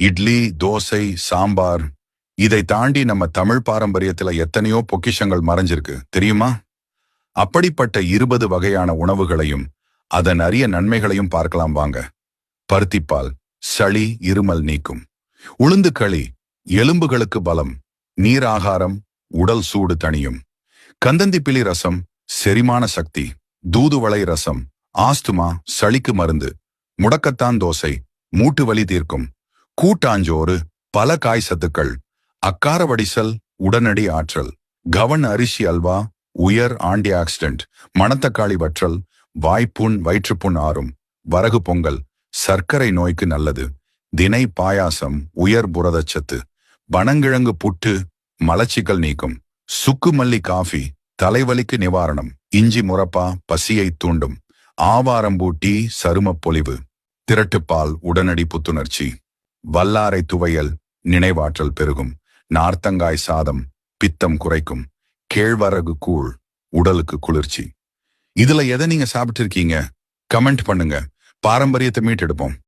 இட்லி, தோசை, சாம்பார், இதை தாண்டி நம்ம தமிழ் பாரம்பரியத்துல எத்தனையோ பொக்கிஷங்கள் மறைஞ்சிருக்கு தெரியுமா? அப்படிப்பட்ட 20 வகையான உணவுகளையும் அதன் அரிய நன்மைகளையும் பார்க்கலாம் வாங்க. பருத்திப்பால் சளி இருமல் நீக்கும். உளுந்து களி எலும்புகளுக்கு பலம். நீர் ஆகாரம் உடல் சூடு தணியும். கந்தந்திப்பிலி ரசம் செரிமான சக்தி. தூதுவளை ரசம் ஆஸ்துமா சளிக்கு மருந்து. முடக்கத்தான் தோசை மூட்டு வலி தீர்க்கும். கூட்டாஞ்சோறு பல காய் சத்துக்கள். அக்கார வடிசல் உடனடி ஆற்றல். கவன் அரிசி அல்வா உயர் ஆன்டி ஆக்சிடென்ட். மணத்தக்காளி வற்றல் வாய்ப்புண் வயிற்றுப்புண் ஆறும். வரகு பொங்கல் சர்க்கரை நோய்க்கு நல்லது. தினை பாயாசம் உயர் புரதச்சத்து. பனங்கிழங்கு புட்டு மலச்சிக்கல் நீக்கும். சுக்குமல்லி காஃபி தலைவலிக்கு நிவாரணம். இஞ்சி முரப்பா பசியை தூண்டும். ஆவாரம்பூ டீ சருமப் பொலிவு. திரட்டுப்பால் உடனடி புத்துணர்ச்சி. வல்லாரை துவையல் நினைவாற்றல் பெருகும். நார்த்தங்காய் சாதம் பித்தம் குறைக்கும். கேழ்வரகு கூழ் உடலுக்கு குளிர்ச்சி. இதுல எதை நீங்க சாப்பிட்டு இருக்கீங்க? கமெண்ட் பண்ணுங்க. பாரம்பரியத்தை மீட்டெடுப்போம்.